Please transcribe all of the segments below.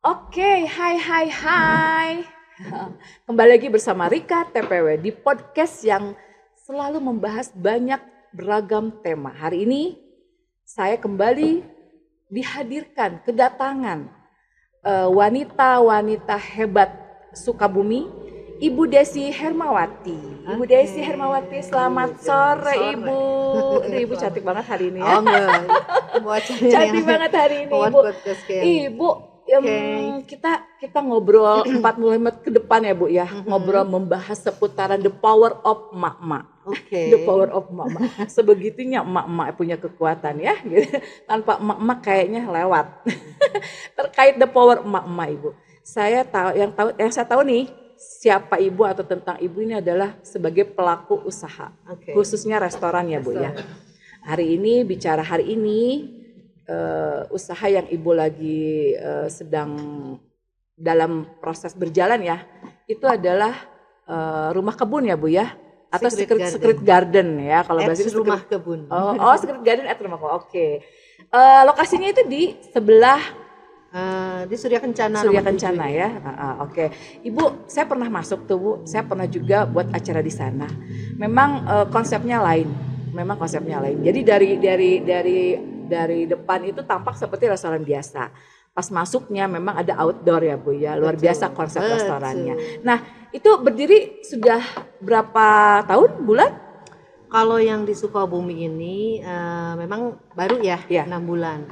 Oke, hai. Kembali lagi bersama Rika TPW di podcast yang selalu membahas banyak beragam tema. Hari ini saya kembali kedatangan wanita-wanita hebat Sukabumi, Ibu Desi Hermawati. Ibu Desi Hermawati, selamat sore Ibu. Aduh, Ibu cantik banget hari ini ya. Oh enggak, Cantik banget hari ini Ibu. Ibu, kita ngobrol 40 menit ke depan ya Bu ya. Ngobrol membahas seputaran the power of emak-emak. The power of emak-emak. Sebegitunya emak-emak punya kekuatan ya. Gitu. Tanpa emak-emak kayaknya lewat. Terkait the power emak-emak Ibu. Saya tahu nih siapa Ibu atau tentang Ibu ini adalah sebagai pelaku usaha. Khususnya restoran ya Bu ya. Hari ini usaha yang Ibu lagi sedang dalam proses berjalan ya, itu adalah rumah kebun ya Bu ya, atau secret garden ya kalau bahasa itu rumah kebun. Secret garden at rumah kebun. Oke. Lokasinya itu di sebelah di Surya Kencana ya. Oke. Ibu, saya pernah masuk tuh Bu, saya pernah juga buat acara di sana. Memang konsepnya lain. Jadi dari depan itu tampak seperti restoran biasa. Pas masuknya memang ada outdoor ya Bu ya, luar biasa konsep restorannya. Nah, itu berdiri sudah berapa tahun, bulan? Kalau yang di Sukabumi ini memang baru ya, 6 bulan.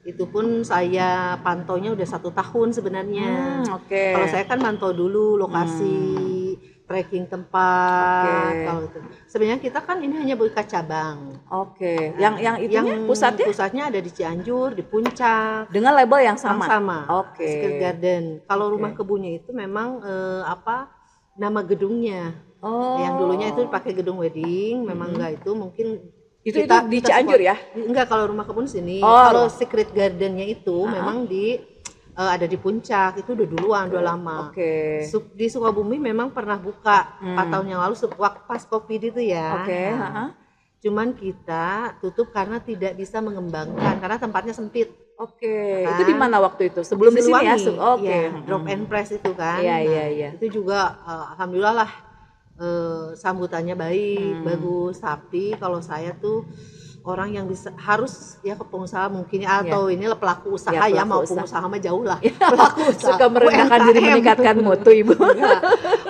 Itu pun saya pantaunya udah 1 tahun sebenarnya. Kalau saya kan mantau dulu lokasi, tracking tempat. Kalau itu sebenarnya kita kan ini hanya buka cabang. Yang pusatnya ada di Cianjur, di Puncak, dengan label yang sama. Secret Garden. Kalau rumah kebunnya itu memang nama gedungnya. Yang dulunya itu pakai gedung wedding, memang enggak itu mungkin itu di Cianjur ya? Enggak, kalau rumah kebun sini. Kalau Secret Gardennya itu memang ada di Puncak, itu udah lama. Di Sukabumi memang pernah buka 4 tahun yang lalu pas Covid itu ya. Cuman kita tutup karena tidak bisa mengembangkan karena tempatnya sempit. Itu di mana waktu itu? Sebelum di sini ya? Drop and press itu kan. Iya. Itu juga alhamdulillah lah sambutannya baik, bagus. Tapi kalau saya tuh orang yang harus ya ke pengusaha mungkin atau inilah pelaku usaha ya, mau pengusaha mah jauh lah. Pelaku usaha suka merendahkan diri, meningkatkan mutu Ibu.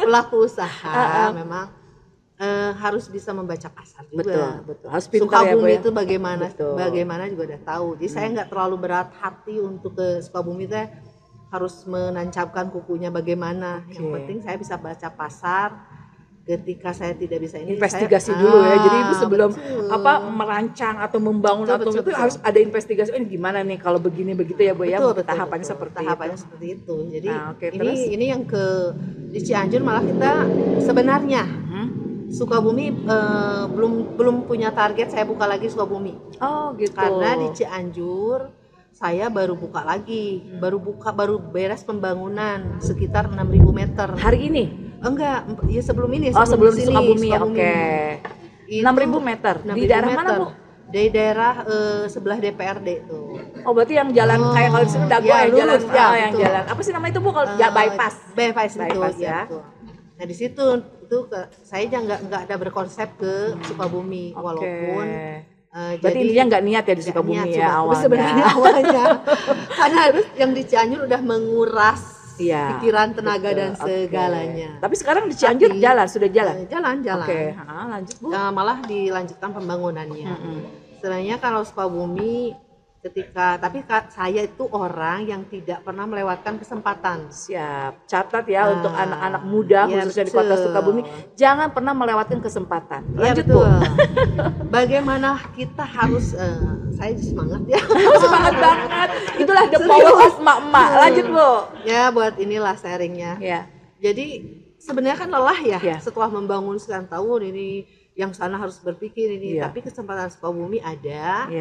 Pelaku usaha memang harus bisa membaca pasar juga. Betul. Harus pintar ya Bu ya. Sukabumi itu bagaimana juga udah tahu. Jadi saya nggak terlalu berat hati untuk ke Sukabumi teh harus menancapkan kukunya bagaimana. Yang penting saya bisa baca pasar. Ketika saya tidak bisa ini investigasi dulu ya. Jadi Ibu sebelum merancang atau membangun betul. Harus ada investigasi. Ini gimana nih kalau begini begitu ya Bu ya. Tahapannya seperti itu. Jadi ini yang di Cianjur malah kita sebenarnya Sukabumi belum punya target saya buka lagi Sukabumi. Gitu. Karena di Cianjur saya baru buka lagi, baru beres pembangunan sekitar 6.000 meter. Hari ini? Enggak, ya sebelum ini. Sebelum Sukabumi. 6.000 meter. Di daerah mana Bu? Di daerah sebelah DPRD itu. Berarti yang jalan kayak kalau di sini Dago yang jalan. Apa sih nama itu Bu kalau bypass? Bypass ya. Gitu. Nah di situ itu saya nggak ada berkonsep ke Sukabumi walaupun berarti intinya nggak niat ya di Sukabumi ya awalnya. Sebenarnya awalnya karena yang di Cianjur udah menguras pikiran, tenaga dan segalanya. Tapi sekarang di Cianjur sudah jalan. Jalan. Lanjut Bu. Malah dilanjutkan pembangunannya. Sebenarnya kalau Sukabumi tapi saya itu orang yang tidak pernah melewatkan kesempatan. Siap, catat ya untuk anak-anak muda khususnya di Kota Sukabumi, jangan pernah melewatkan kesempatan. Lanjut Bu. Bagaimana kita harus saya semangat ya. Semangat banget. Itulah the power of emak-emak. Lanjut Bu. Ya buat inilah sharingnya. Jadi sebenarnya kan lelah ya setelah membangun sekian tahun ini, yang sana harus berpikir ini, tapi kesempatan Sukabumi ada.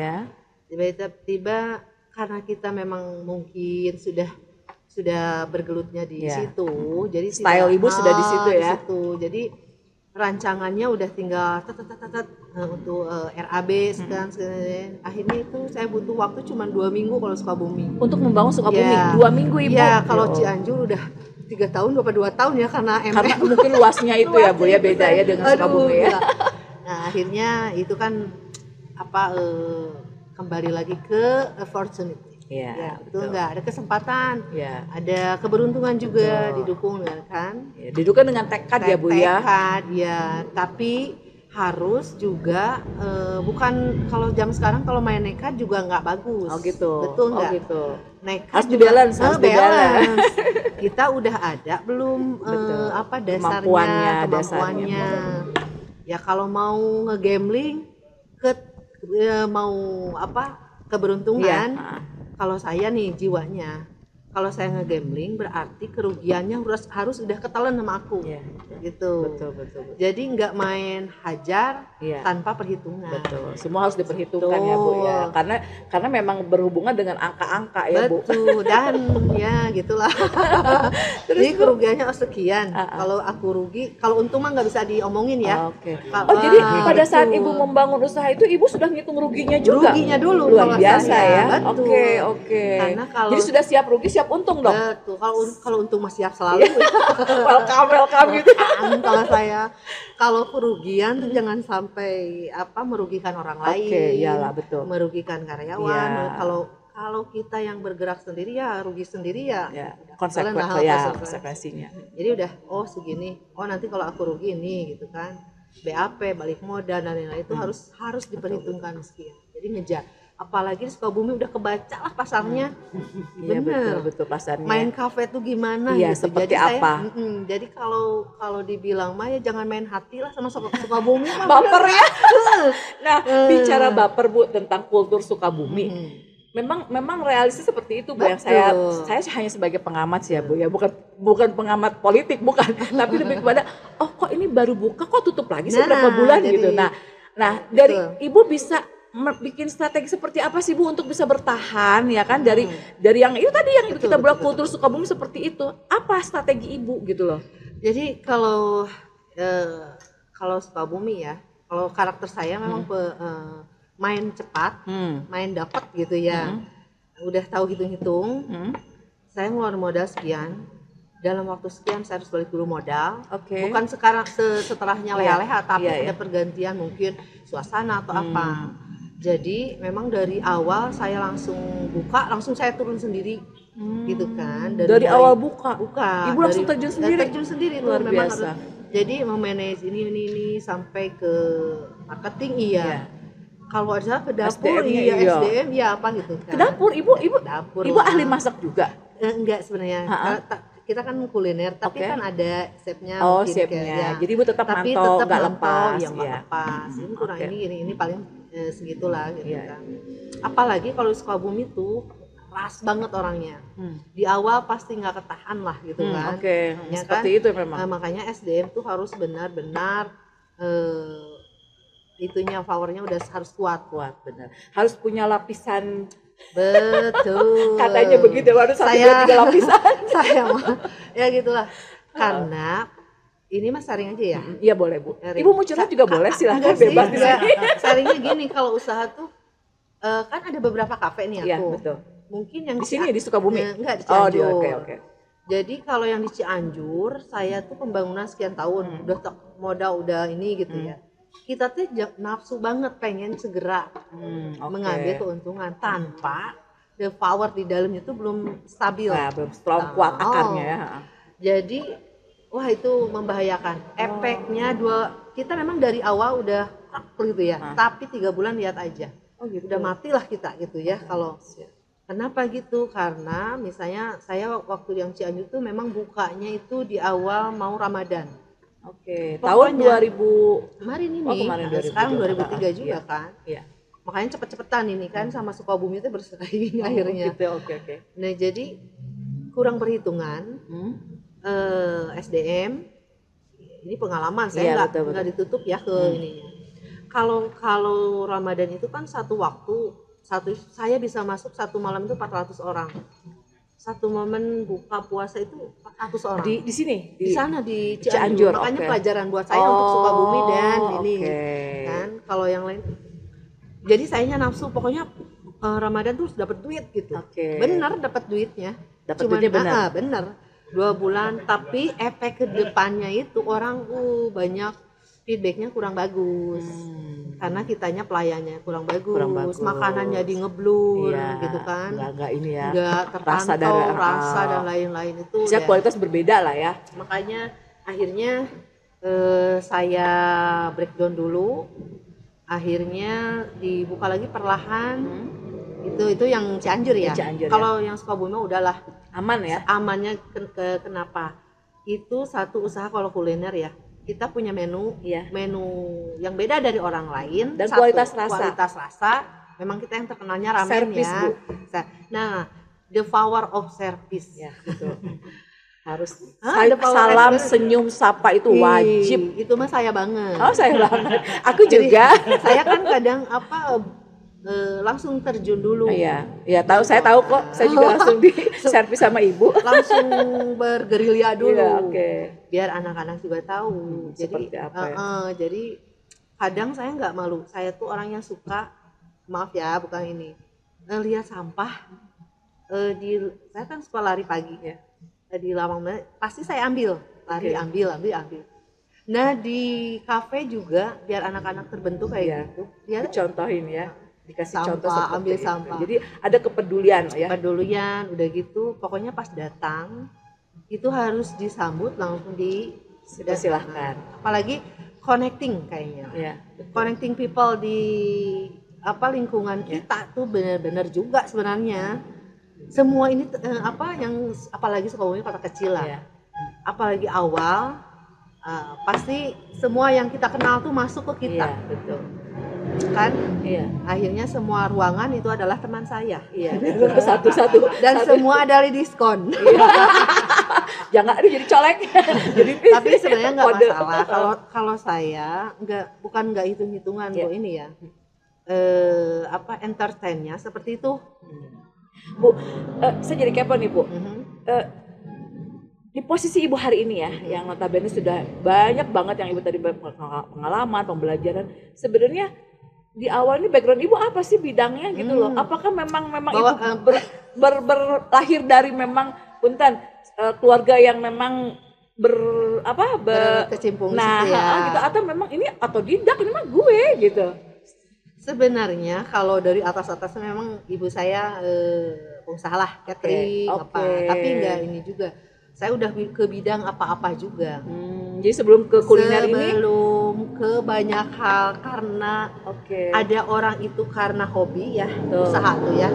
Tiba-tiba karena kita memang mungkin sudah bergelutnya di situ, jadi style Ibu sudah di situ ya. Jadi rancangannya udah tinggal untuk RAB sekarang. Akhirnya itu saya butuh waktu cuma 2 minggu kalau Sukabumi. Untuk membangun Sukabumi, 2 minggu Ibu? Iya, kalau Cianjur udah 3 tahun, 2 tahun ya karena mungkin luasnya itu ya Bu ya, beda ya dengan Sukabumi ya. Nah akhirnya itu kan kembali lagi ke opportunity. Ya, betul nggak? Ada kesempatan, ada keberuntungan juga, didukung kan? Ya, didukung dengan tekad ya Bu ya. Tekad ya, tapi harus juga bukan kalau jam sekarang kalau main nekat juga nggak bagus. Oh gitu. Betul nggak? Oh gitu. Nekat harus dibalance, harus dibalance. Kita udah ada belum dasarnya, kemampuannya. Ya kalau mau ngegambling mau keberuntungan. Kalau saya nih jiwanya, kalau saya ngegambling berarti kerugiannya harus udah ketelan sama aku, gitu. Betul. Jadi nggak main hajar tanpa perhitungan. Betul. Semua harus diperhitungkan ya Bu ya. Karena memang berhubungan dengan angka-angka ya Bu. Betul. Dan ya gitulah. Jadi kerugiannya sekian. Kalau aku rugi, kalau untung mah nggak bisa diomongin ya. Oke. Jadi pada saat Ibu membangun usaha itu Ibu sudah ngitung ruginya juga. Ruginya dulu. Luar biasa ya. Oke. Karena kalau jadi sudah siap rugi siap untung dong. Betul. Kalau untung masih siap selalu. welcome gitu. Kalau saya kalau kerugian tuh jangan sampai merugikan orang lain. Oke, iyalah betul. Merugikan karyawan. Kalau kita yang bergerak sendiri ya rugi sendiri ya. Konsekuensinya. Jadi udah segini. Nanti kalau aku rugi ini gitu kan. BAP, balik modal dan lain-lain itu harus diperhitungkan sekian. Jadi ngejar. Apalagi di Sukabumi udah kebaca lah pasarnya. Iya betul pasarnya. Main kafe tuh gimana gitu. Seperti jadi apa? Jadi kalau dibilang mah ya jangan main hati lah sama Sukabumi. Baper ya. Nah, bicara baper Bu tentang kultur Sukabumi. Memang realistis seperti itu Bu. Yang saya hanya sebagai pengamat sih ya Bu ya, bukan pengamat politik bukan, tapi lebih kepada kok ini baru buka kok tutup lagi berapa bulan gitu. Nah dari Ibu bisa bikin strategi seperti apa sih Bu untuk bisa bertahan ya kan dari yang itu tadi yang kita bilang kultur Sukabumi seperti itu. Apa strategi Ibu gitu loh? Jadi kalau Sukabumi ya, kalau karakter saya memang main cepat, main dapat gitu ya. Udah tahu hitung-hitung. Saya ngeluarin modal sekian. Dalam waktu sekian saya harus balik dulu modal. Bukan sekarang setelahnya leha-leha, tapi ada pergantian mungkin suasana atau apa. Jadi memang dari awal saya langsung buka, langsung saya turun sendiri, gitu kan. Dari awal buka. Ibu langsung terjun sendiri. Terjun sendiri luar biasa. Jadi memanage ini sampai ke marketing Kalau ada ke dapur SDM apa gitu kan. Ke dapur Ibu ahli masak juga? Enggak sebenarnya. Kita kan kuliner, tapi kan ada chefnya. Chefnya. Jadi Ibu tetap mantau, nggak lepas. Lepas. Ini kurang ini paling segitulah gitu kan. Apalagi kalau Sukabumi tuh keras banget orangnya. Di awal pasti nggak ketahan lah gitu kan. Seperti itu memang. Makanya SDM tuh harus benar-benar powernya udah harus kuat benar. Harus punya lapisan. Betul. Katanya begitu harus saya 3 lapisan. Saya mah ya gitulah. Karena ini mah sharing aja ya. Iya boleh Bu. Ibu mau curhat juga boleh, silahkan bebas di sini. Sharingnya gini, kalau usaha tuh kan ada beberapa kafe nih aku. Iya betul. Mungkin yang di sini di Sukabumi. Enggak di Cianjur. Oke. Jadi kalau yang di Cianjur saya tuh pembangunan sekian tahun, udah modal udah ini gitu ya. Kita tuh nafsu banget pengen segera mengambil keuntungan tanpa the power di dalamnya itu belum stabil. Belum strong kuat akarnya ya. Jadi itu membahayakan. Efeknya kita memang dari awal udah gitu ya. Tapi 3 bulan lihat aja. Gitu. Udah matilah kita gitu ya. Kalau kenapa gitu? Karena misalnya saya waktu yang Cianjur tuh memang bukanya itu di awal mau Ramadan. Tahun 2000 kemarin ini. Kemarin 2000. Sekarang 2003 juga kan. Iya. Makanya cepet-cepetan ini kan sama Sukabumi itu bersaing akhirnya. Oke. Nah, jadi kurang perhitungan. SDM ini pengalaman saya nggak ditutup ya ke ininya. Kalau Ramadan itu kan satu waktu saya bisa masuk satu malam itu 400 orang. satu momen buka puasa itu 400 orang. Di sini? Di sana di Cianjur. Makanya pelajaran buat saya untuk Sukabumi dan ini. Kan kalau yang lain. Jadi sayanya nafsu pokoknya Ramadan tuh dapat duit gitu. Benar dapat duitnya. Cuman benar. Benar. 2 bulan tapi efek ke depannya itu orang banyak feedbacknya kurang bagus. Karena kitanya pelayannya kurang bagus. Makanan jadi ngeblur gitu kan. Enggak ini ya. Enggak terpantau rasa dan lain-lain itu. Bisa kualitas berbeda lah ya. Makanya akhirnya saya breakdown dulu. Akhirnya dibuka lagi perlahan. Itu yang Cianjur ya. Kalau yang Sukabumi udahlah aman ya. Amannya kenapa? Itu satu usaha kalau kuliner ya. Kita punya menu yang beda dari orang lain dan kualitas rasa memang kita yang terkenalnya ramen service, ya. Bu. Nah, the power of service ya gitu. Harus salam senyum sapa itu wajib. Itu mah saya banget. Oh, saya banget. Aku juga. Saya kan kadang langsung terjun dulu. Iya, tahu, saya tahu kok. Saya juga langsung di servis sama ibu. Langsung bergerilya dulu. Iya, biar anak-anak juga tahu. Jadi jadi kadang saya nggak malu. Saya tuh orang yang suka, maaf ya, bukan ini. Lihat sampah saya kan suka lari pagi ya. Di lawang pasti saya ambil, ambil. Nah, di kafe juga biar anak-anak terbentuk kayak gitu. Dia contohin ya. Dikasih contoh ambil sampah. Jadi ada kepedulian ya. Udah gitu pokoknya pas datang itu harus disambut langsung disilahkan. Apalagi connecting kayaknya. Ya, connecting people di lingkungan kita tuh benar-benar juga sebenarnya. Semua ini yang apalagi Sukabumi kota kecil lah. Apalagi awal pasti semua yang kita kenal tuh masuk ke kita. Iya, betul. Kan akhirnya semua ruangan itu adalah teman saya satu-satu dan semua ada diskon. Jangan jadi colek. Tapi sebenarnya nggak masalah kalau saya bukan nggak hitung-hitungan Bu ini ya entertainnya seperti itu. Bu, saya jadi kepo nih Bu. Di posisi Ibu hari ini ya, yang notabene sudah banyak banget yang Ibu tadi pengalaman, pembelajaran. Sebenarnya di awal ini background Ibu apa sih bidangnya gitu loh? Apakah memang Ibu berlahir dari memang punten keluarga yang memang berkecimpung gitu, atau memang ini otodidak, ini mah gue gitu? Sebenarnya kalau dari atas memang ibu saya pengusaha lah, catering tapi enggak ini juga. Saya udah ke bidang apa-apa juga. Jadi sebelum ke kuliner sebelum ke banyak hal karena ada orang itu karena hobi ya, usaha tuh ya.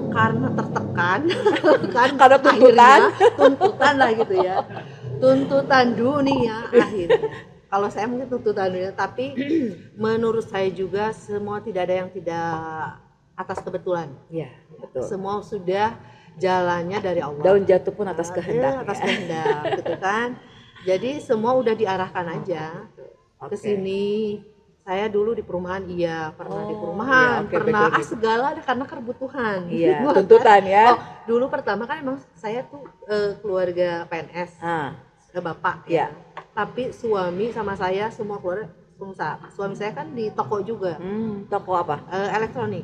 Karena tertekan kan karena tuntutan lah gitu ya. Tuntutan dunia akhirnya. Kalau saya mungkin tuntutan dunia, tapi menurut saya juga semua tidak ada yang tidak atas kebetulan. Iya, betul. Semua sudah jalannya dari Allah. Daun jatuh pun atas kehendak. Atas kehendak, gitu kan. Jadi semua udah diarahkan aja ke sini. Saya dulu di perumahan pernah di perumahan, pernah segala karena kebutuhan. Iya, tuntutan ya. Dulu pertama kan emang saya tuh keluarga PNS. Bapak ya. Tapi suami sama saya semua keluarga pengusaha. Suami saya kan di toko juga. Toko apa? Elektronik.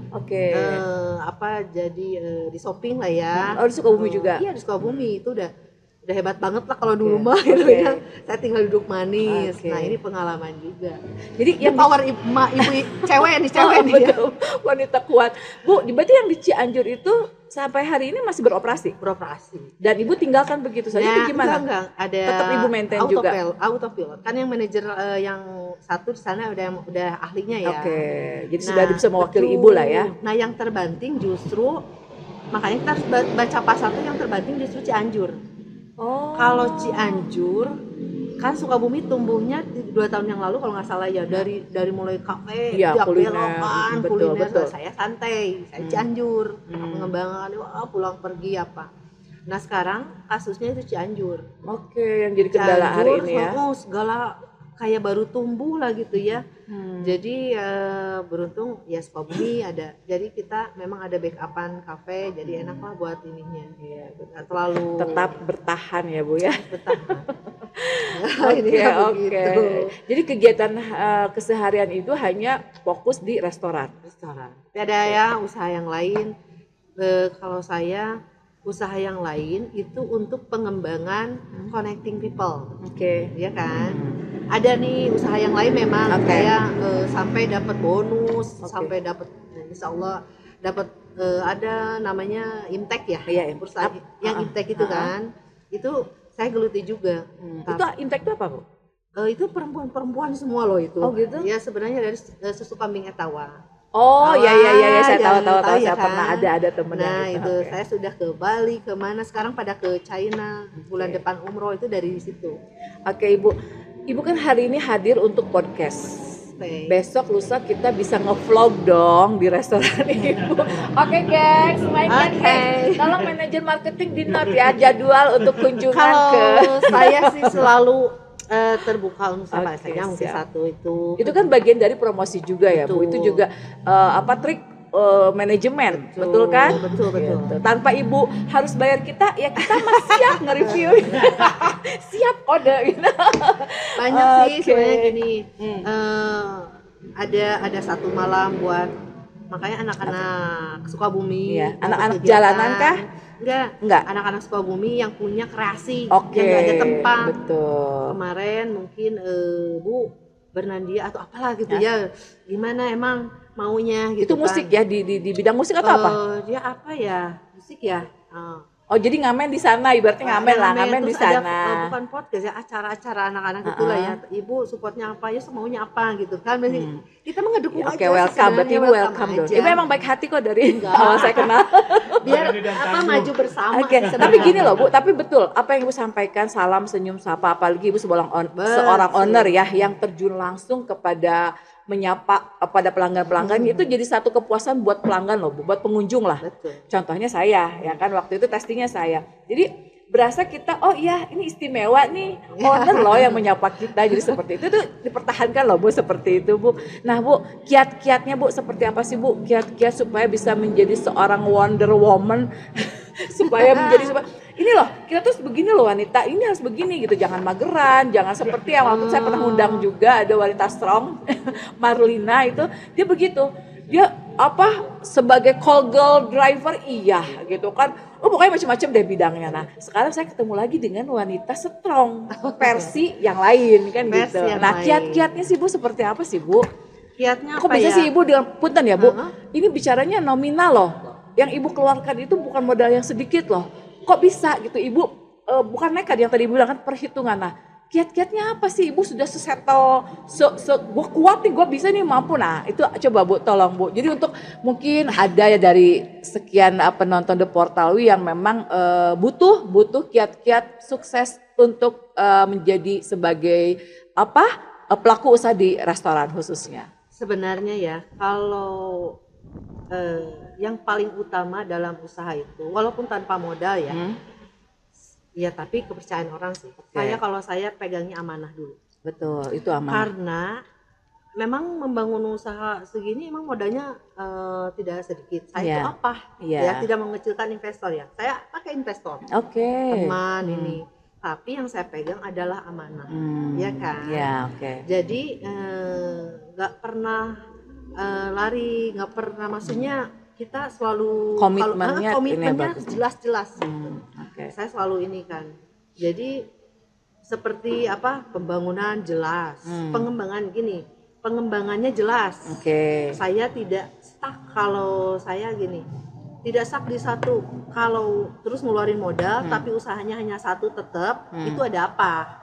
Jadi di shopping lah ya. Di Sukabumi juga? Iya, di Sukabumi. Itu udah hebat banget lah kalau di rumah gitu ya. Saya tinggal duduk manis. Nah, ini pengalaman juga. Jadi yang power ibu cewek nih. Betul. Wanita kuat. Bu, berarti yang di Cianjur itu sampai hari ini masih beroperasi? Dan ibu tinggalkan begitu saja itu gimana? Enggak. Ada tetap ibu maintain juga? Autopilot. Kan yang manajer yang satu di sana udah ahlinya ya. Jadi sudah bisa mewakili ibu lah ya. Nah, yang terbanting justru makanya kita harus baca pasal itu, yang terbanting justru Cianjur. Kalau Cianjur kan Sukabumi tumbuhnya 2 tahun yang lalu kalau nggak salah ya, dari mulai kafe, belokan, kuliner. Saya santai, saya Cianjur, mengembangkan pulang pergi apa. Nah, sekarang kasusnya itu Cianjur. Yang jadi kendala hari ini ya. Segala kayak baru tumbuh lah gitu ya. Jadi beruntung ya Sukabumi ada. Jadi kita memang ada backupan kafe, jadi enak lah buat ininya. Iya, terlalu tetap bertahan ya Bu ya. Bertahan. Oke. Jadi kegiatan keseharian itu hanya fokus di restoran. Ada ya usaha yang lain. Kalau saya usaha yang lain itu untuk pengembangan connecting people. Ya kan? Ada nih usaha yang lain memang saya sampai dapat bonus, sampai dapat insya Allah dapat ada namanya Imtek ya, perusahaan yang Imtek itu kan, itu saya geluti juga. Itu Imtek itu apa Bu? Itu perempuan semua loh itu. Oh gitu? Ya sebenarnya dari susu kambing Etawa. Oh iya saya tahu saya kan? Pernah ada temen nah yang itu. Saya sudah ke Bali, kemana sekarang pada ke China, bulan depan umroh itu dari situ. Oke Ibu kan hari ini hadir untuk podcast. Besok lusa kita bisa ngevlog dong di restoran Ibu. Oke gengs, mainkan gengs. Tolong manajer marketing di note ya jadwal untuk kunjungan Kalau saya sih selalu terbuka untuk siapa saja, mungkin satu itu kan bagian dari promosi juga ya Bu. Itu juga trik manajemen, betul kan? Betul. Gitu. Tanpa Ibu harus bayar kita, ya kita masih siap nge-review. Siap kode gitu. Banyak sih sebenarnya gini. Ada satu malam buat makanya anak-anak Sukabumi. Iya. Anak-anak jalanan kah? Enggak. Anak-anak Sukabumi yang punya kreasi, yang enggak ada tempat. Betul. Kemarin mungkin Bu Bernandia atau apalah gitu ya. Gimana emang maunya gitu. Itu musik ya di bidang musik atau apa? Dia apa ya? Musik ya. Oh jadi ngamen di sana, ibaratnya ngamen di sana. Ada, bukan podcast ya, acara-acara anak-anak itulah ya. Ibu supportnya apa ya, semaunya apa gitu kan. Kita mengedukung aja. Oke, welcome. Berarti Ibu welcome dong. Ibu emang baik hati kok dari awal saya kenal. Biar maju bersama. Tapi gini loh Bu, tapi betul apa yang Ibu sampaikan, salam senyum sapa, apalagi Ibu seorang owner ya yang terjun langsung kepada menyapa pada pelanggan-pelanggan itu jadi satu kepuasan buat pelanggan loh, buat pengunjung lah. Betul. Contohnya saya, ya kan waktu itu testingnya saya. Jadi berasa kita, oh iya ini istimewa nih, owner loh yang menyapa kita. Jadi seperti itu tuh dipertahankan loh Bu, seperti itu Bu. Nah Bu, kiat-kiatnya Bu seperti apa sih Bu? Kiat-kiat supaya bisa menjadi seorang Wonder Woman, supaya menjadi ini loh, kita tuh begini loh wanita, ini harus begini gitu, jangan mageran, jangan seperti yang waktu saya pernah undang juga ada wanita strong, Marlina itu, dia begitu, dia sebagai call girl driver iya gitu kan, pokoknya macam-macam deh bidangnya. Nah sekarang saya ketemu lagi dengan wanita strong versi yang lain kan gitu. Nah kiat-kiatnya sih Bu seperti apa sih Bu? Kiatnya kok bisa sih Ibu dengan punten ya Bu, ini bicaranya nominal loh, yang Ibu keluarkan itu bukan modal yang sedikit loh. Kok bisa gitu Ibu, bukan nekat yang tadi Ibu bilang kan perhitungan. Nah kiat-kiatnya apa sih Ibu sudah sesettle, gue kuat nih, gue bisa nih, mampu. Nah itu coba Bu tolong Bu. Jadi untuk mungkin ada ya dari sekian penonton The Portal yang memang butuh kiat-kiat sukses untuk menjadi sebagai pelaku usaha di restoran khususnya. Sebenarnya ya kalau yang paling utama dalam usaha itu walaupun tanpa modal ya, ya tapi kepercayaan orang sih. Kalau saya pegangnya amanah dulu. Betul, itu amanah. Karena memang membangun usaha segini emang modalnya tidak sedikit. Saya itu ya tidak mengecilkan investor ya. Saya pakai investor. Teman ini. Tapi yang saya pegang adalah amanah, ya kan. Jadi nggak pernah lari, nggak pernah, maksudnya kita selalu komitmennya jelas-jelas. Saya selalu ini kan. Jadi seperti pembangunan jelas, pengembangannya jelas. Saya tidak stuck, kalau saya gini, tidak stuck di satu. Kalau terus ngeluarin modal tapi usahanya hanya satu tetap, itu ada apa?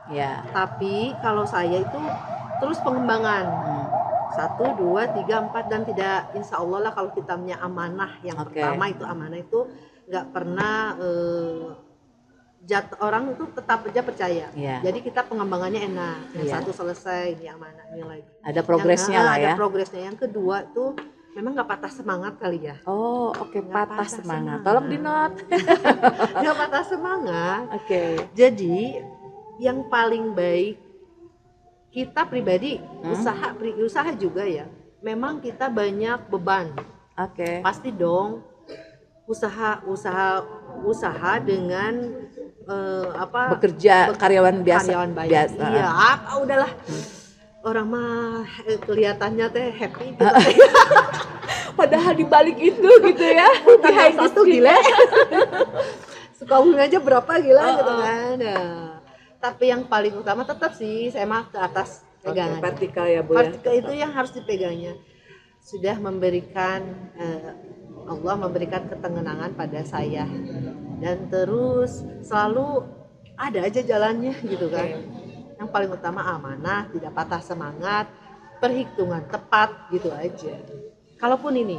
Tapi kalau saya itu terus pengembangan. 1, 2, 3, 4 dan tidak, insya Allah lah kalau kita punya amanah yang pertama itu amanah itu nggak pernah orang itu tetap aja percaya. Jadi kita pengembangannya enak. Yang satu selesai, ini amanah, ini lagi. Ada progresnya lah ya. Ada progresnya. Yang kedua tuh memang nggak patah semangat kali ya. Patah semangat. Tolong di note. Nggak patah semangat. Jadi yang paling baik kita pribadi usaha juga ya. Memang kita banyak beban. Pasti dong usaha dengan bekerja karyawan biasa. Iya, udahlah. Orang mah kelihatannya teh happy gitu. Padahal di balik itu gitu ya. Behind itu gila. Sukabumi aja berapa gila gitu kan. Nah, tapi yang paling utama tetap sih saya mah ke atas pegangan. Vertikal ya Bu. Vertikal itu yang harus dipegangnya. Sudah memberikan Allah memberikan ketenangan pada saya. Dan terus selalu ada aja jalannya gitu kan. Yang paling utama amanah, tidak patah semangat, perhitungan tepat gitu aja. Kalaupun ini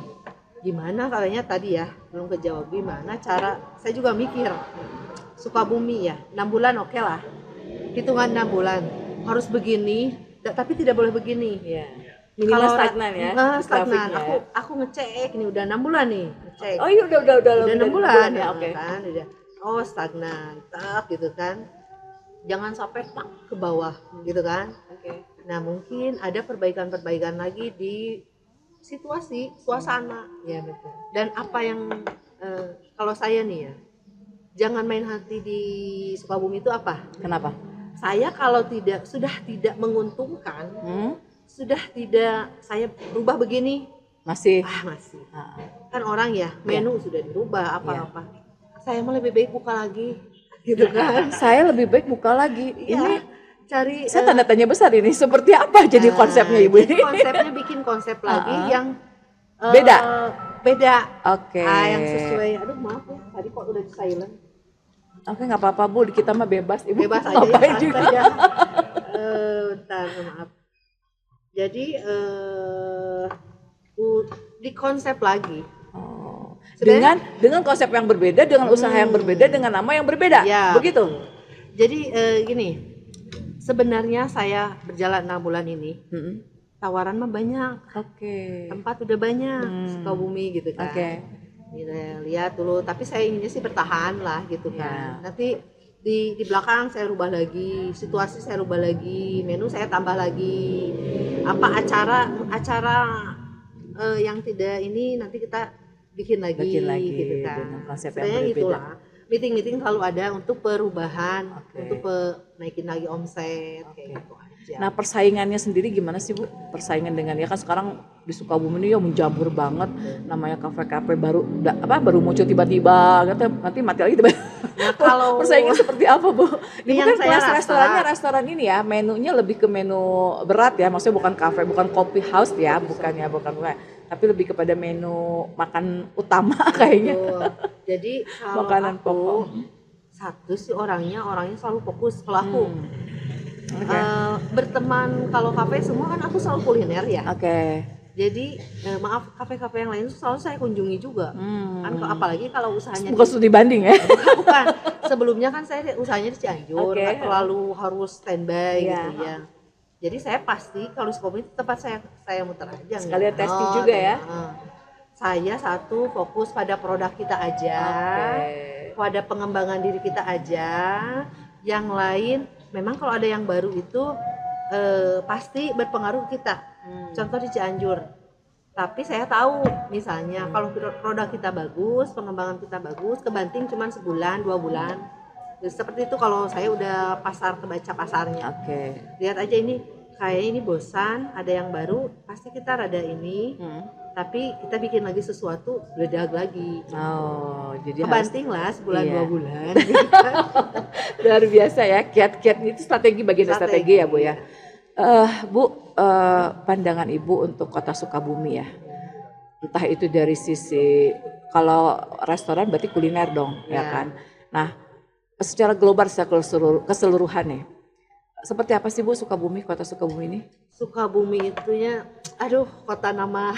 gimana katanya tadi ya, belum kejawab gimana cara, saya juga mikir Sukabumi ya, 6 bulan oke lah, hitungan 6 bulan harus begini, tapi tidak boleh begini. Minimal stagnan ya. Stagnan. Aku ngecek ini udah 6 bulan nih, ngecek. Oh iya udah 6 bulan ya, oke. Kan udah. Oh stagnan, tak gitu kan. Jangan sampai ke bawah gitu kan. Nah mungkin ada perbaikan lagi di situasi, suasana. Ya betul. Dan apa yang kalau saya nih ya, jangan main hati di Sukabumi itu apa? Kenapa? Saya kalau sudah tidak menguntungkan, sudah tidak saya berubah begini. Masih. Kan orang ya, menu sudah dirubah apa-apa. Saya mau lebih baik buka lagi. Gitu kan. Saya lebih baik buka lagi. Ini cari saya tanda tanya besar ini seperti apa jadi konsepnya Ibu ini? Konsepnya bikin konsep lagi yang beda. Yang sesuai. Aduh maaf ya, tadi kok udah di silent. Nggak apa-apa Bu, kita mah bebas Ibu. Bebas aja ya, juga. Bentar, maaf. Jadi di konsep lagi. Dengan konsep yang berbeda, dengan usaha yang berbeda, dengan nama yang berbeda, begitu. Jadi gini, sebenarnya saya berjalan 6 bulan ini, tawaran mah banyak, tempat udah banyak, Sukabumi gitu kan. Lihat dulu, tapi saya inginnya sih bertahan lah gitu kan. Nanti di belakang saya rubah lagi, situasi saya rubah lagi, menu saya tambah lagi, apa acara yang tidak ini nanti kita bikin lagi gitu kan. Sebenarnya itulah meeting selalu ada untuk perubahan, untuk naikin lagi omset kayak gitu aja. Nah persaingannya sendiri gimana sih Bu? Persaingan dengan ya kan sekarang di Sukabumi ini ya menjamur banget, namanya kafe-kafe baru muncul tiba-tiba, nanti mati lagi tiba. Nah, kalau persaingan seperti apa Bu? Ini kan saya restoran ini ya, menunya lebih ke menu berat ya, maksudnya bukan kafe, bukan coffee house ya, bukan tapi lebih kepada menu makan utama kayaknya. Jadi kalau makanan pokok. Satu sih orangnya selalu fokus. Kalau aku berteman, kalau kafe semua kan aku selalu kuliner ya. Jadi maaf, kafe-kafe yang lain selalu saya kunjungi juga. Kan apalagi kalau usahanya bukan studi banding ya. Bukan. Sebelumnya kan saya usahanya di Cianjur, kan terlalu harus standby gitu ya. Jadi saya pasti kalau di Sukabumi tempat saya muter aja. Sekalian testing juga ya. Saya fokus pada produk kita aja, pada pengembangan diri kita aja. Yang lain memang kalau ada yang baru itu pasti berpengaruh kita. Contoh di Cianjur. Tapi saya tahu misalnya kalau produk kita bagus, pengembangan kita bagus, kebanting cuma sebulan, 2 bulan. Seperti itu kalau saya udah kebaca pasarnya. Lihat aja ini kayak ini bosan, ada yang baru, pasti kita rada ini. Tapi kita bikin lagi sesuatu, beledag lagi. Jadi kebanting lah sebulan 2 bulan. Luar biasa ya, kiat-kiat itu bagian strategi ya Bu ya. Bu, pandangan Ibu untuk Kota Sukabumi ya. Entah itu dari sisi kalau restoran berarti kuliner dong, ya kan. Nah, secara global, secara keseluruhan nih, seperti apa sih Bu Kota Sukabumi ini? Sukabumi itunya, kota nama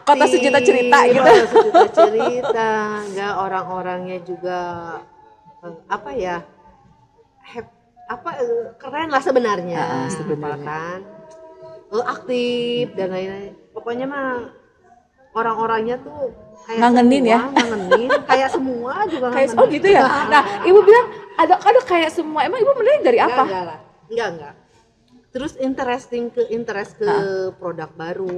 kota sejuta cerita gitu. Sejuta cerita, enggak orang-orangnya juga keren lah sebenarnya. Kan aktif dan lain-lain. Pokoknya mah orang-orangnya tuh kayak ngangenin semua, ngangenin kayak semua juga kayak gitu ya. Nah Ibu bilang ada kayak semua, emang Ibu menilai dari apa? Enggak. Terus interest ke produk baru.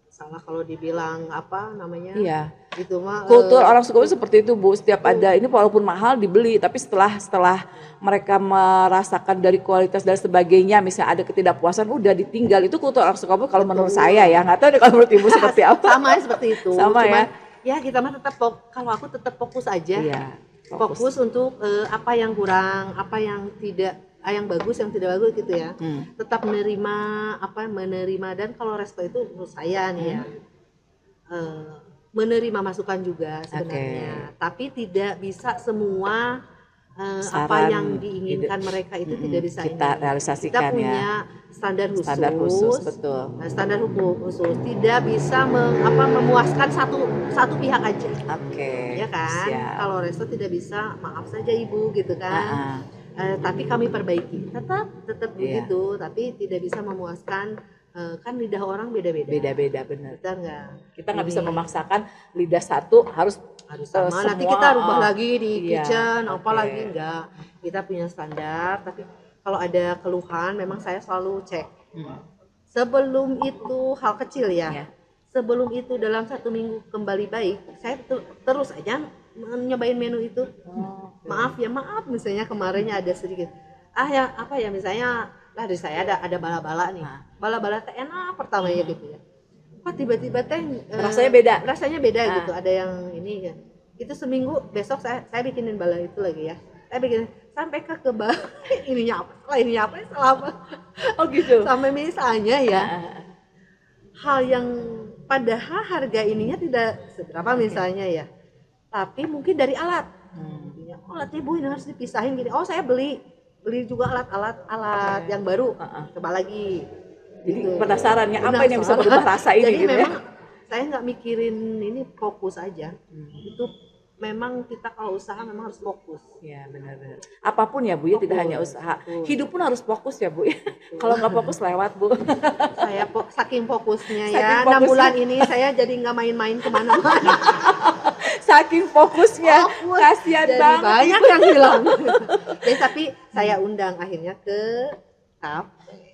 Salah kalau dibilang apa namanya? Iya. Itu mah kultur orang Sukabumi seperti itu Bu. Setiap ada ini walaupun mahal dibeli, tapi setelah mereka merasakan dari kualitas dan sebagainya, misalnya ada ketidakpuasan udah ditinggal. Itu kultur orang Sukabumi kalau menurut saya ya. Nggak tahu deh kalau menurut Ibu seperti apa. Sama seperti itu. Sama Cuman, ya. Ya kita mah tetap kalau aku tetap fokus aja. Iya, fokus untuk apa yang kurang, apa yang tidak, yang bagus, yang tidak bagus gitu ya. Tetap menerima dan kalau resto itu menurut saya nih ya, menerima masukan juga sebenarnya. Tapi tidak bisa semua apa yang diinginkan mereka itu tidak bisa kita realisasikan. Kita punya standar khusus, betul. Standar khusus tidak bisa memuaskan satu pihak aja. Ya kan? Siap. Kalau resto tidak bisa, maaf saja Ibu gitu kan. Tapi kami perbaiki. Tetap begitu, tapi tidak bisa memuaskan. Kan lidah orang beda-beda benar. Betul nggak? Kita nggak bisa memaksakan lidah satu harus sama. Nanti kita rubah lagi di kitchen, apalagi enggak. Kita punya standar, tapi kalau ada keluhan memang saya selalu cek. Sebelum itu hal kecil ya. Sebelum itu dalam 1 minggu kembali baik, saya terus aja nyobain menu itu. Maaf misalnya kemarinnya ada sedikit. Misalnya dari saya ada bala-bala nih. Bala-bala teh enak pertama ya gitu ya. Kok tiba-tiba teh rasanya beda gitu. Ada yang ini ya. Itu seminggu besok saya bikinin bala itu lagi ya. Saya bikin sampai ke bala ininya apa selama. Oh gitu. Sampai misalnya ya. Hal yang padahal harga ininya tidak seberapa misalnya ya. Tapi mungkin dari alat. Alatnya Bu ini harus dipisahin gini. Oh, saya beli juga alat yang baru. Coba lagi. Jadi penasarannya apa ini yang bisa berubah rasa ini jadi gitu memang, ya. Saya nggak mikirin ini, fokus aja. Itu memang kita kalau usaha memang harus fokus. Ya benar-benar. Apapun ya Bu ya, tidak hanya usaha. Hidup pun harus fokus ya Bu ya. Kalau nggak fokus lewat Bu. Saya saking fokusnya ya, 6 bulan ini saya jadi nggak main-main kemana-mana. Saking fokusnya, kasihan banget. Banyak yang bilang. Jadi tapi saya undang akhirnya ke TAP.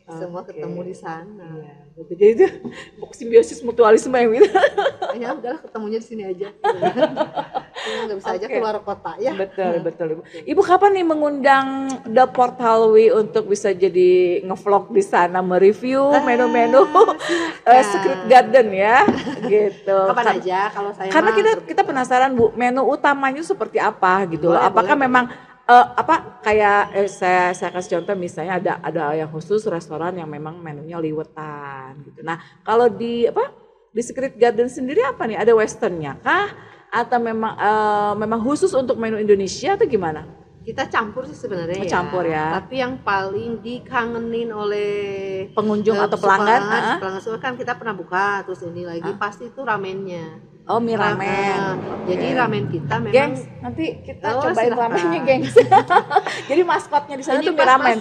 Semua ketemu di sana. Jadi itu simbiosis mutualisme yang gitu. Ya udahlah ketemunya di sini aja. Nggak bisa aja keluar kota ya. Betul. Ibu kapan nih mengundang The Portalwi untuk bisa jadi ngevlog di sana, mereview menu-menu Secret Garden ya, gitu. Kapan aja kalau saya. Karena kita penasaran Bu, menu utamanya seperti apa gitu loh. Apakah memang saya kasih contoh misalnya ada yang khusus restoran yang memang menunya liwetan gitu. Nah, kalau di Secret Garden sendiri apa nih? Ada westernnya kah? Atau memang khusus untuk menu Indonesia atau gimana? Kita campur sih sebenarnya. Campur ya. Tapi yang paling dikangenin oleh pengunjung atau pelanggan, kan kita pernah buka terus ini lagi pasti itu ramennya. Oh, mie ramen. Jadi ramen kita memang. Gengs, nanti kita cobain ramennya, gengs. Jadi maskotnya di sana tuh mie ramen.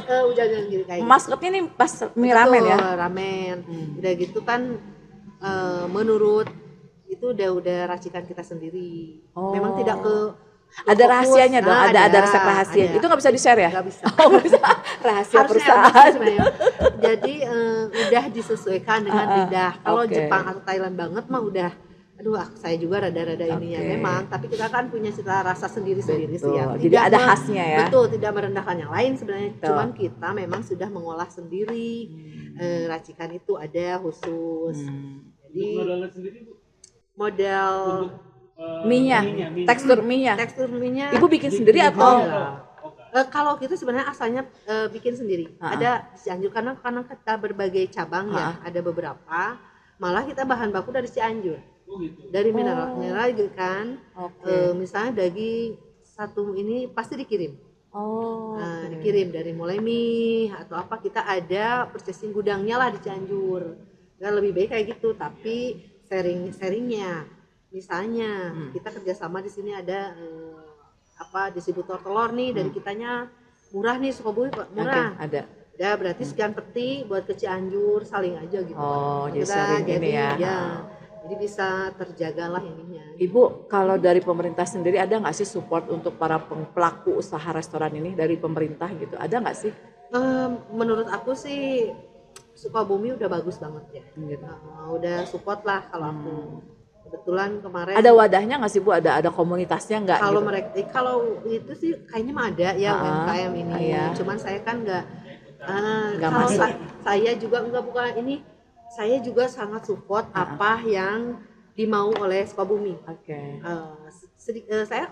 Maskotnya nih pas mie ramen ya. Ramen. Udah gitu kan menurut itu udah racikan kita sendiri. Memang tidak ada rahasianya dong, ada resep rahasia. Itu nggak bisa di-share ya? Nggak bisa. Oh, nggak bisa. Rahasia perusahaan. Jadi udah disesuaikan dengan lidah. Kalau Jepang atau Thailand banget mah udah saya juga rada-rada ininya memang, tapi kita kan punya cita rasa sendiri-sendiri sih ya. Jadi ada khasnya ya. Betul, tidak merendahkan yang lain sebenarnya. Cuman kita memang sudah mengolah sendiri. Racikan itu ada khusus. Jadi model mie-nya, tekstur mie-nya. Ibu bikin sendiri atau? Kalau kita sebenarnya asalnya bikin sendiri. Ada Cianjur karena kita berbagai cabang ya, ada beberapa. Malah kita bahan baku dari Cianjur. Dari mineral gitu kan. Misalnya daging satu ini pasti dikirim. Dikirim dari mulai mie atau apa, kita ada purchasing gudangnya lah di Cianjur. Nggak lebih baik kayak gitu, tapi sharingnya. Misalnya kita kerjasama di sini ada distributor telur nih dari kitanya murah nih, Sukabumi murah. Ada. Ya berarti sekian peti buat ke Cianjur, saling aja gitu. Jadi jadi bisa terjagalah ininya. Ibu, kalau dari pemerintah sendiri ada nggak sih support untuk para pelaku usaha restoran ini dari pemerintah gitu? Ada nggak sih? Menurut aku sih Sukabumi udah bagus banget ya. Gitu. Udah support lah kalau aku. Kebetulan kemarin ada wadahnya nggak sih Bu? Ada komunitasnya nggak? Kalau gitu? mereka kalau itu sih kayaknya mah ada ya UMKM ini. Cuman saya kan nggak kalau saya juga bukan ini. Saya juga sangat support apa yang dimau oleh Sukabumi. Saya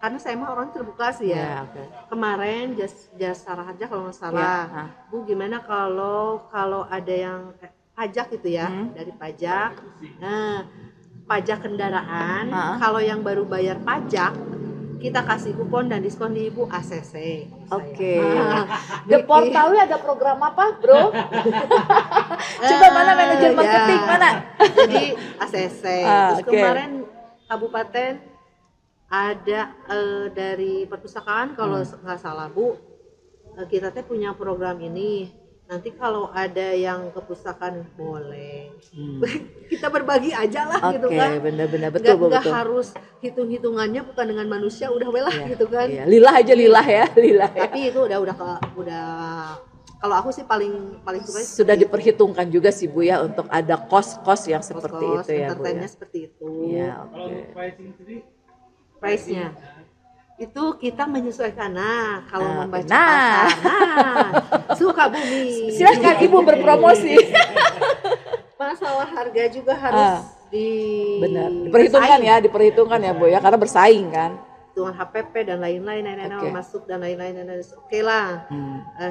karena saya mah orang terbuka sih ya. Kemarin Jasa Raharja kalau nggak salah, Bu gimana kalau ada yang pajak gitu ya, dari pajak. Pajak kendaraan, kalau yang baru bayar pajak kita kasih kupon dan diskon di Ibu ACC. The Portawi ada program apa, Bro? Coba mana manajer marketing mana? Jadi ACC. Terus kemarin kabupaten ada dari perpustakaan kalau nggak salah Bu, kita teh punya program ini. Nanti kalau ada yang ke perpustakaan boleh kita berbagi aja lah gitu kan. Benar-benar betul. Nggak harus hitung-hitungannya bukan dengan manusia udah welah gitu kan. Lilah aja lilah ya. Tapi itu udah kalau aku sih paling suka sudah diperhitungkan juga sih Bu ya untuk ada kos-kos yang seperti itu ya Bu ya. Seperti itu. Kalau pricing sendiri price-nya itu kita menyesuaikan. Kalau membaca pasar Sukabumi silakan Ibu berpromosi. Masalah harga juga harus diperhitungkan ya Bu ya, karena bersaing kan, hitungan HPP dan lain-lain masuk dan lain-lain lah.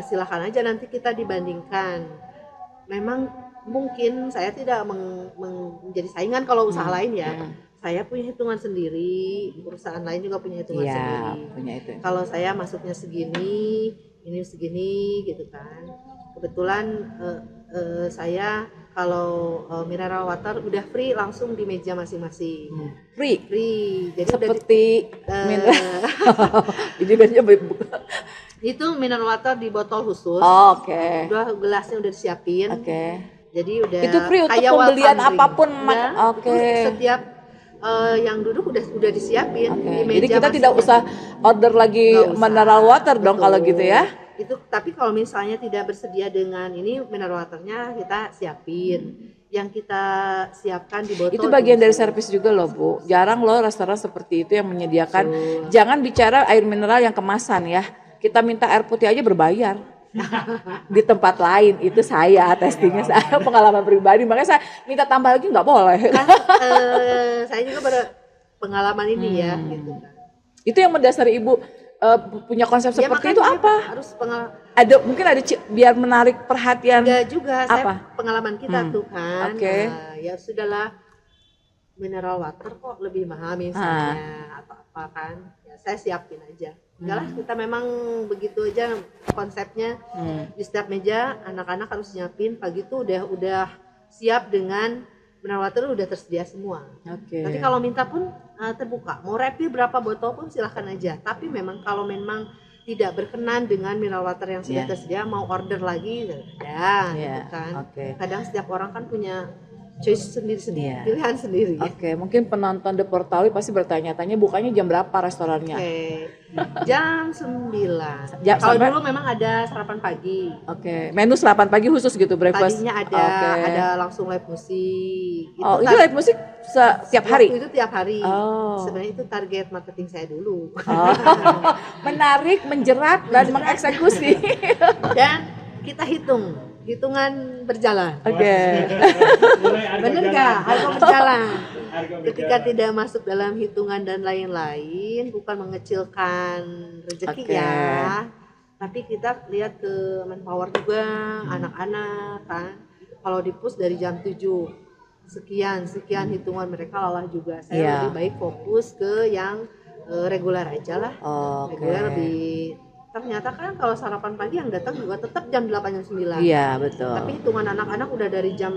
Silakan aja nanti kita dibandingkan. Memang mungkin saya tidak menjadi saingan kalau usaha lain ya. Saya punya hitungan sendiri, perusahaan lain juga punya hitungan sendiri. Kalau saya masuknya segini, ini segini gitu kan. Kebetulan saya kalau mineral water udah free langsung di meja masing-masing. Free. Jadi seperti mineral. Ini biasanya itu mineral water di botol khusus. Udah gelasnya udah disiapin. Jadi udah itu free untuk pembelian apapun. Setiap yang duduk udah disiapin di meja. Jadi kita tidak usah order lagi mineral water dong kalau gitu ya. Itu tapi kalau misalnya tidak bersedia dengan ini mineral waternya kita siapin. Yang kita siapkan di botol. Itu bagian dari servis juga loh Bu. Jarang loh restoran seperti itu yang menyediakan. Jangan bicara air mineral yang kemasan ya. Kita minta air putih aja berbayar. Di tempat lain itu saya testingnya, saya pengalaman pribadi, makanya saya minta tambah lagi nggak boleh kan, saya juga pengalaman ini ya gitu kan. Itu yang mendasari Ibu punya konsep seperti itu apa? Harus mungkin ada biar menarik perhatian. Enggak juga, saya pengalaman kita tuh kan. Ya sudahlah, mineral water kok lebih mahal misalnya atau apa kan, ya saya siapin aja. Enggak lah, kita memang begitu aja konsepnya. Di setiap meja anak-anak harus nyiapin pagi tuh udah siap dengan mineral water udah tersedia semua. Nanti kalau minta pun terbuka, mau refill berapa botol pun silahkan aja. Tapi memang kalau memang tidak berkenan dengan mineral water yang sudah tersedia, mau order lagi gitu kan. Kadang setiap orang kan punya choice sendiri-sendiri, pilihan sendiri. Mungkin penonton The Portawi pasti bertanya-tanya bukanya jam berapa restorannya? Jam 9. Kalau dulu memang ada sarapan pagi. Menu sarapan pagi khusus gitu, breakfast. Paginya ada langsung live musik. Itu live musik setiap hari? Itu tiap hari. Sebenarnya itu target marketing saya dulu. Menarik, menjerat dan mengeksekusi. Dan kita hitungan berjalan. Bener nggak? Harga berjalan. Ketika tidak masuk dalam hitungan dan lain-lain, bukan mengecilkan rezeki ya. Tapi kita lihat ke manpower juga, anak-anak kan. Kalau di-push dari jam 7 sekian hitungan mereka lelah juga. Saya lebih baik fokus ke yang reguler aja lah. Reguler lebih. Ternyata kan kalau sarapan pagi yang datang juga tetap jam 8 jam 9. Iya, betul. Tapi hitungan anak-anak udah dari jam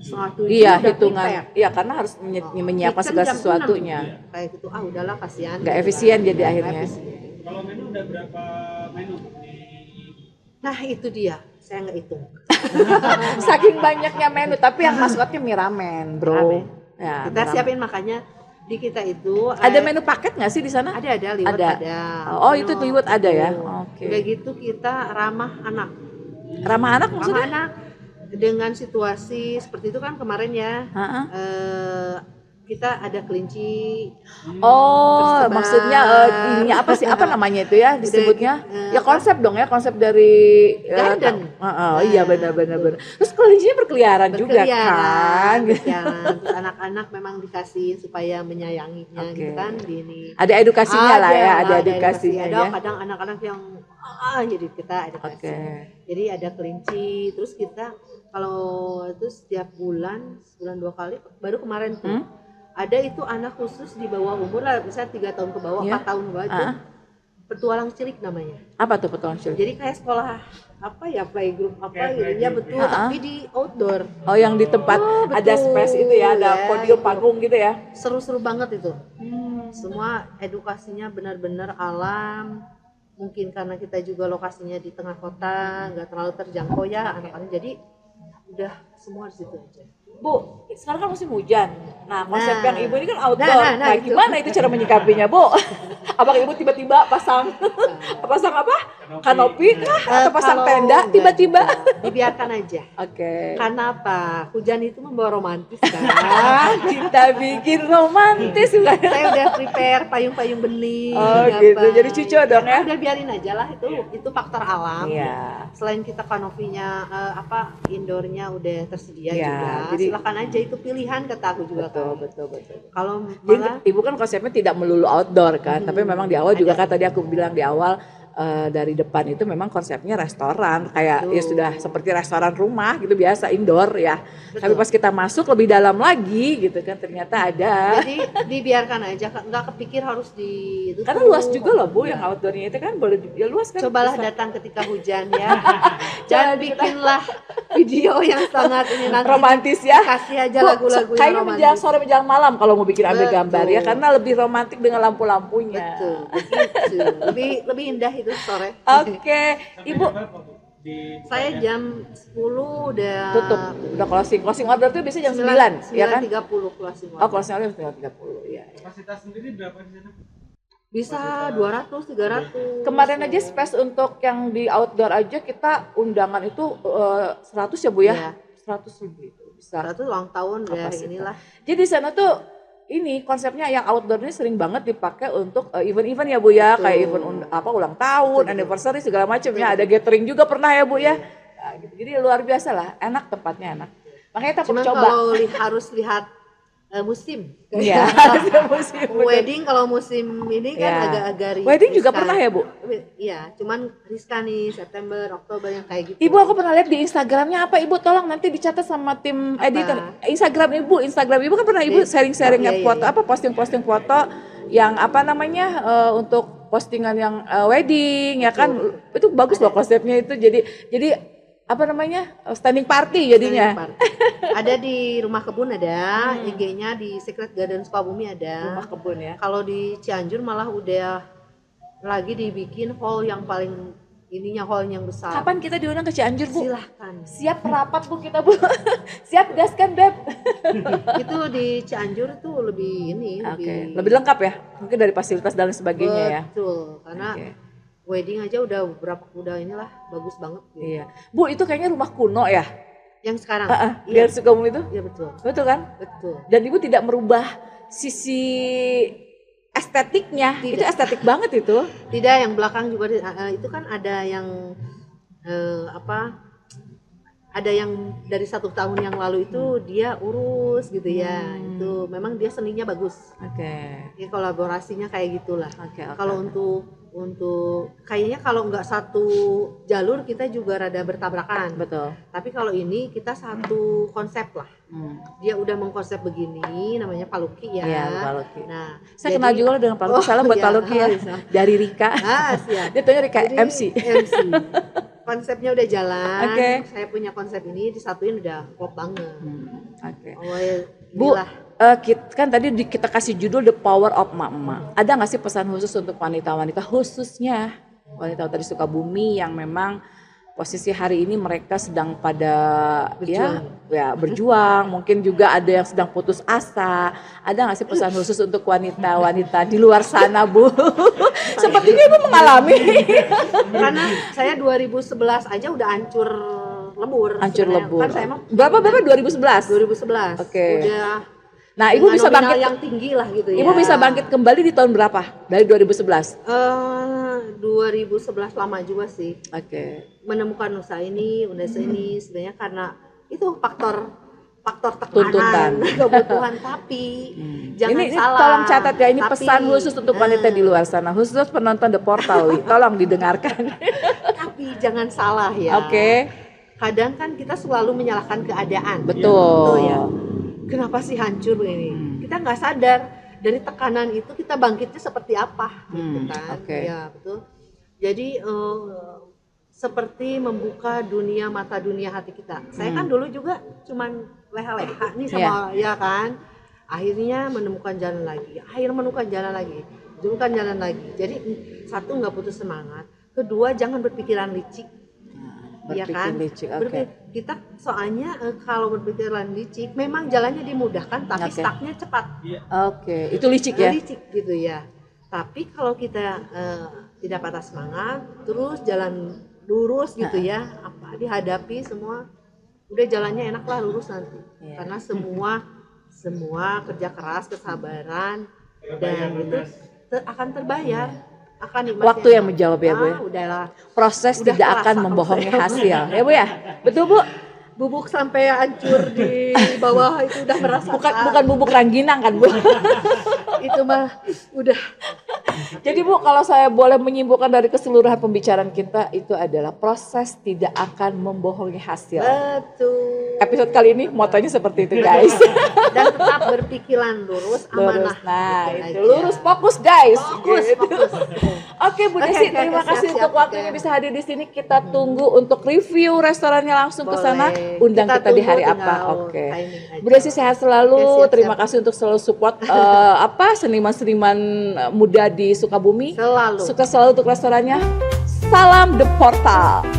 6:30. Iya, hitungan. Iya, karena harus menyiapkan segala sesuatunya. Kayak gitu, udahlah kasihan. Nggak efisien jadi akhirnya. Kalau menu udah berapa menu? Nah, itu dia. Saya nggak hitung. Saking banyaknya menu, tapi yang masuknya mie ramen, Bro. Ya, kita siapin makanya Di kita itu ada menu paket nggak sih di sana? Ada liwet ada. Oh itu liwet ada ya. Oke. Udah gitu kita ramah anak. Ramah anak maksudnya? Ramah anak dengan situasi seperti itu kan kemarin ya. Kita ada kelinci. Oh, maksudnya ini apa sih? Apa namanya itu ya disebutnya? Ya konsep dong ya, konsep dari garden. Iya benar. Terus kelincinya berkeliaran juga kan? Terus anak-anak memang dikasih supaya menyayanginya gitu kan ini. Ada edukasinya lah ya, ada edukasinya ya. Ada kadang anak-anak yang jadi kita edukasi. Jadi ada kelinci, terus kita kalau itu setiap bulan 2 kali, baru kemarin tuh. Ada itu anak khusus di bawah umur lah, misalnya 3 tahun ke bawah, 4 tahun ke bawah itu petualang cilik namanya. Apa tuh petualang cilik? Jadi kayak sekolah apa ya, playgroup apa gitu ya betul, tapi di outdoor. Oh yang di tempat ada space itu ya, ada podium panggung gitu ya. Seru-seru banget itu. Semua edukasinya benar-benar alam. Mungkin karena kita juga lokasinya di tengah kota, nggak terlalu terjangkau ya anak-anak. Jadi udah semua di situ aja. Bu, sekarang kan musim hujan. Nah, konsep yang ibu ini kan outdoor. Nah, gimana itu cara menyikapinya, Bu? Apakah ibu tiba-tiba pasang apa? Kanopi kah? Atau pasang tenda tiba-tiba? Dibiarkan aja. Oke. Karena apa? Hujan itu membawa romantis kan. Kita bikin romantis. Saya udah prepare payung-payung bening. Oh gitu. Jadi cucu dong ya. Udah biarin aja lah itu faktor alam. Iya. Selain kita kanopinya indoornya udah tersedia juga. Jadi silakan aja, itu pilihan kata aku juga. Betul. Kalau malah ibu kan konsepnya tidak melulu outdoor kan, tapi memang di awal juga kan tadi aku bilang di awal dari depan itu memang konsepnya restoran kayak ya sudah seperti restoran rumah gitu biasa indoor ya. Betul. Tapi pas kita masuk lebih dalam lagi gitu kan ternyata ada. Jadi dibiarkan aja, nggak kepikir harus di itu. Karena luas juga loh Bu yang outdoornya itu kan boleh ya luas kan. Cobalah datang ketika hujan ya. Jangan bikinlah video yang sangat ini nanti romantis ya. Kasih aja lagu-lagu yang kayaknya romantis. menjelang sore menjelang malam kalau mau bikin ambil gambar ya karena lebih romantis dengan lampu-lampunya. Betul. Lebih indah itu sore. Oke. Ibu saya jam 10 udah tutup, udah closing order tuh biasanya jam 9 ya kan? 9.30 closing order. Oh, closing order 9.30 ya. Kapasitas sendiri berapa di sana? Bisa 200, 300. Kemarin aja space untuk yang di outdoor aja kita undangan itu 100 ya Bu ya? 100 lebih itu bisa. 100 ulang tahun ya inilah. Jadi di sana tuh ini konsepnya yang outdoor ini sering banget dipakai untuk event-event ya Bu ya. Betul. Kayak event ulang tahun, anniversary segala macam ya. Ada gathering juga pernah ya Bu ya. Nah, gitu. Jadi luar biasa lah, enak tempatnya enak. Makanya kita coba. Kalau harus lihat musim. Iya. musim. Wedding kalau musim ini kan agak-agak wedding juga pernah ya Bu? Iya, cuman riskan nih September, Oktober yang kayak gitu. Ibu aku pernah lihat di Instagramnya apa Ibu, tolong nanti dicatat sama tim editor. Instagram Ibu kan pernah Ibu sharing-sharing foto apa posting-posting foto yang apa namanya untuk postingan yang wedding ya kan. Itu bagus loh konsepnya itu jadi apa namanya standing party jadinya. Ada di Rumah Kebun ada, IG-nya di Secret Garden Sukabumi ada. Rumah Kebun ya. Kalau di Cianjur malah udah lagi dibikin hall yang paling hall yang besar. Kapan kita diundang ke Cianjur Bu? Silahkan. Siap merapat Bu kita Bu. Siap gas kan Beb. Itu di Cianjur tuh lebih lebih lengkap ya. Mungkin dari fasilitas dan sebagainya ya. Betul, karena wedding aja udah inilah bagus banget gitu. Iya. Bu itu kayaknya rumah kuno ya? Yang sekarang? Iya. Sukabumi itu? Iya betul. Betul kan? Betul. Dan Ibu tidak merubah sisi estetiknya? Tidak. Itu estetik banget itu. Tidak, yang belakang juga itu kan ada yang ada yang dari 1 tahun yang lalu itu dia urus gitu ya. Itu memang dia seninya bagus. Ya kolaborasinya kayak gitulah. Kalau untuk kayaknya kalau nggak satu jalur kita juga rada bertabrakan. Betul. Tapi kalau ini kita satu konsep lah. Dia udah mengkonsep begini, namanya Paluki ya. Iya, Paluki. Nah, saya kenal juga loh dengan Paluki. Salam buat Paluki ya. Dari Rika. Siap. Dia tanya Rika MC. Konsepnya udah jalan. Saya punya konsep ini disatuin udah klop banget. Bu, kan tadi kita kasih judul The Power of Mama. Ada nggak sih pesan khusus untuk wanita-wanita khususnya wanita dari Sukabumi yang memang posisi hari ini mereka sedang pada berjuang, mungkin juga ada yang sedang putus asa. Ada nggak sih pesan khusus untuk wanita-wanita di luar sana, Bu? Sepertinya Ibu mengalami. Karena saya 2011 aja udah hancur lebur. Kan saya berapa 2011? 2011. Oke. Udah. Nah, Ibu bisa bangkit yang tinggi lah gitu ya. Ibu bisa bangkit kembali di tahun berapa? Dari 2011? 2011 lama juga sih. Oke. Menemukan usaha ini sebenarnya karena itu faktor tuntutan, kebutuhan, tapi jangan ini salah. Tolong catat ya, ini pesan khusus untuk wanita di luar sana, khusus penonton The Portal, tolong didengarkan. Tapi jangan salah ya. Oke. Kadang kan kita selalu menyalahkan keadaan. Betul ya. Kenapa sih hancur ini? Kita nggak sadar dari tekanan itu kita bangkitnya seperti apa, gitu kan? Ya betul. Jadi seperti membuka mata dunia hati kita. Saya kan dulu juga cuman leha-leha nih sama ya kan. Akhirnya menemukan jalan lagi. Jadi satu, nggak putus semangat. Kedua, jangan berpikiran licik. Ya kan, kita soalnya kalau berpikiran licik, memang jalannya dimudahkan, tapi stucknya cepat. Oke, itu licik ya? Licik gitu ya. Tapi kalau kita tidak patah semangat, terus jalan lurus gitu ya, apa dihadapi semua, udah jalannya enak lah, lurus nanti. Karena semua kerja keras, kesabaran, dan itu akan terbayar. Waktu yang menjawab ya, Bu ya. Udahlah. Proses tidak akan membohongi hasil. Ya, Bu ya. Betul, Bu? Bubuk sampai hancur di bawah itu udah merasakan. Bukan bubuk rangginang kan, Bu? Itu mah udah. Jadi Bu, kalau saya boleh menyimpulkan dari keseluruhan pembicaraan kita, itu adalah proses tidak akan membohongi hasil. Betul. Episode kali ini motonya seperti itu, guys. Dan tetap berpikiran lurus, amanah. Nah, itu lurus, fokus guys. Fokus. Oke, Bu Desi, terima kasih untuk waktunya bisa hadir di sini. Kita tunggu untuk review restorannya langsung ke sana. Undang kita di hari apa? Oke. Bu Desi sehat selalu. Terima kasih untuk selalu support seniman-seniman muda di Sukabumi. Selalu. Sukses selalu untuk restorannya. Salam The Portal.